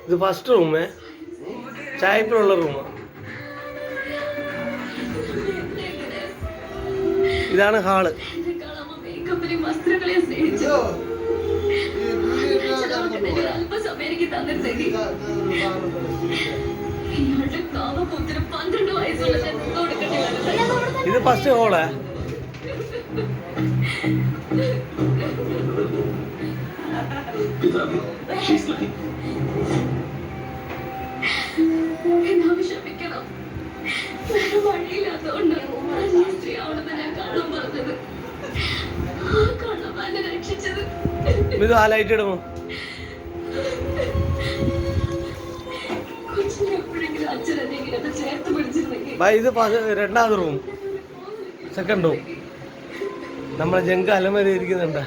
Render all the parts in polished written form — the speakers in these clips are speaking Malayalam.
ഇത് ഫസ്റ്റ് റൂമേ, ചായപ്പിലുള്ള റൂമ്. ഇതാണ് ഹാള്. ഇത് ഫസ്റ്റ് ഹോള്. ഇത് ആ ലൈറ്റ് ഇടുമോ? ഇത് രണ്ടാമത് റൂം, സെക്കൻഡ് റൂം. നമ്മളെ ജങ്ക അലമര ഇരിക്കുന്നുണ്ട്.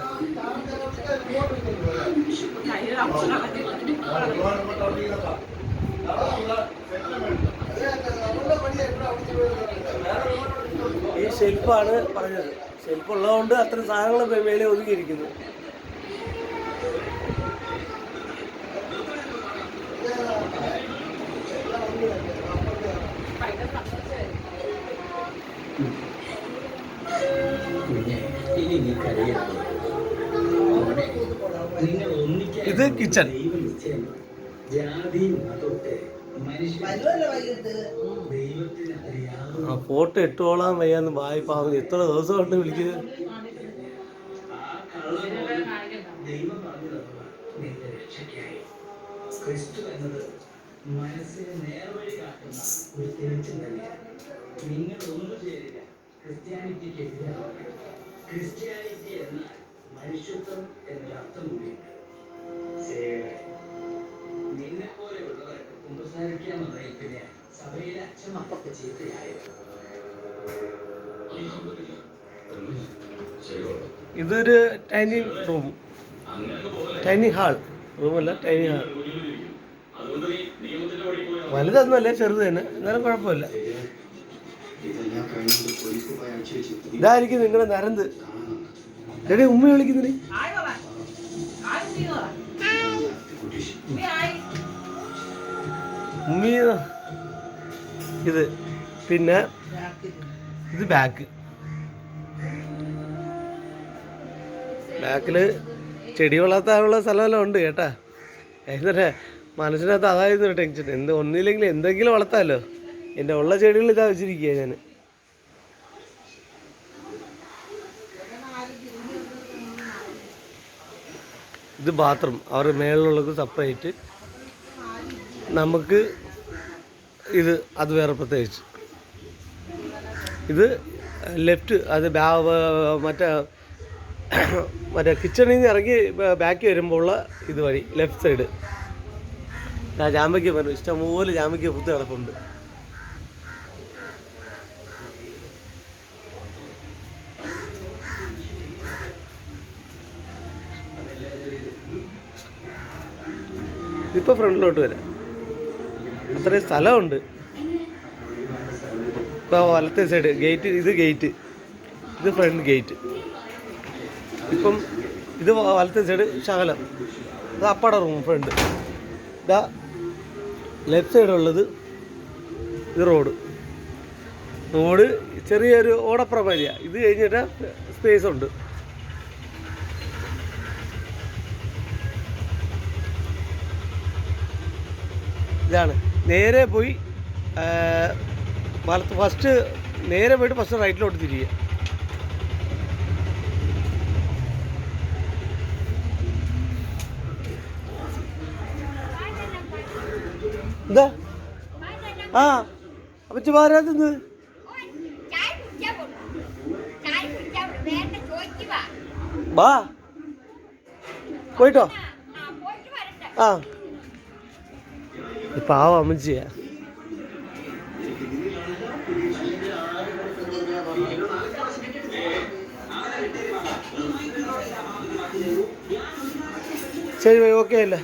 ഈ ഷെൽഫാണ് പറഞ്ഞത്. ഷെൽഫ് ഉള്ളതുകൊണ്ട് അത്ര സാധനങ്ങൾ മേലെ ഒതുങ്ങിയിരിക്കുന്നു. ഇത് കിച്ചൺ. ആ ഫോട്ടോ ഇട്ടോളാൻ വയ്യാന്ന് വായ്പാവും. എത്ര ദിവസം കൊണ്ട് വിളിക്കുന്നത്. മനസ്സിന് നേർവഴി കാട്ടുന്ന ഒരു തെളിച്ചം തന്നെയാണ്. നിങ്ങൾ ഒന്നു ചേരുക. ക്രിസ്ത്യാനിറ്റിക്ക് എതിരാണ്. ക്രിസ്ത്യാനിറ്റി എന്നാൽ മനുഷ്യത്വം എന്നൊരർത്ഥം കൂടിയുണ്ട്. നിന്നെ പോലെയുള്ളവർക്ക് കുമ്പസാരിക്കാമെന്ന പിന്നെ സഭയിലെ അച്ഛനപ്പൊക്കെ ചീത്തയായത്. ഇതൊരു ഡൈനിങ് റൂം, ഡൈനിങ് ഹാൾ. റൂമല്ല, ഡൈനിങ് ഹാൾ. വലുതൊന്നുമല്ല, ചെറുത് തന്നെ, എന്നാലും കുഴപ്പമില്ല. ഇതായിരിക്കും നിങ്ങളുടെ നരന്ത്. എടേ ഉമ്മ വിളിക്കുന്നില്ലേ? ഉമ്മി. ഇത് പിന്നെ ഇത് ബാക്കില് ചെടി വളർത്താനുള്ള സ്ഥലമെല്ലാം ഉണ്ട് കേട്ടാ. എന്നിട്ട് മനസ്സിനകത്ത് അതായിരുന്നു ടെൻഷൻ. ഒന്നില്ലെങ്കിൽ എന്തെങ്കിലും വളർത്താമല്ലോ. എൻ്റെ ഉള്ള ചെടികൾ ഇതാ വെച്ചിരിക്കുക ഞാൻ. ഇത് ബാത്റൂം. അവരുടെ മേളിലുള്ളത് സെപ്പറേറ്റ്, നമുക്ക് ഇത് അത് വേറെ പ്രത്യേകിച്ച്. ഇത് ലെഫ്റ്റ്, അത് മറ്റേ കിച്ചണിൽ നിന്ന് ഇറങ്ങി ബാക്കി വരുമ്പോൾ ഉള്ള ഇത് വഴി ലെഫ്റ്റ് സൈഡ്. ജാമ്പയ്ക്ക പറഞ്ഞു, ഇഷ്ടംപോലെ ജാമ്പയ്ക്ക പുത്ത് കിടപ്പുണ്ട്. ഇപ്പോൾ ഫ്രണ്ടിലോട്ട് വരാം, അത്രയും സ്ഥലമുണ്ട്. ഇപ്പോൾ വലത്തെ സൈഡ് ഗേറ്റ്, ഇത് ഗേറ്റ്, ഇത് ഫ്രണ്ട് ഗേറ്റ്. ഇപ്പം ഇത് വലത്തെ സൈഡ് ശകലം, ഇത് അപ്പട റൂം ഫ്രണ്ട്. ഇതാ ലെഫ്റ്റ് സൈഡുള്ളത് ഇത് റോഡ് ചെറിയൊരു ഓടപ്പുറം വരിക. ഇത് കഴിഞ്ഞിട്ട് സ്പേസ് ഉണ്ട്. ഇതാണ് നേരെ പോയി ഫസ്റ്റ് നേരെ പോയിട്ട് ഫസ്റ്റ് റൈറ്റിലോട്ട് തിരിയുക. എന്താ ആ അപ്പച്ചി മാറാത്തുന്നത്? വാ പോയിട്ടോ. ആ പാവം അമ്മച്ചിയാ. ശരി, ഓക്കെ അല്ലേ?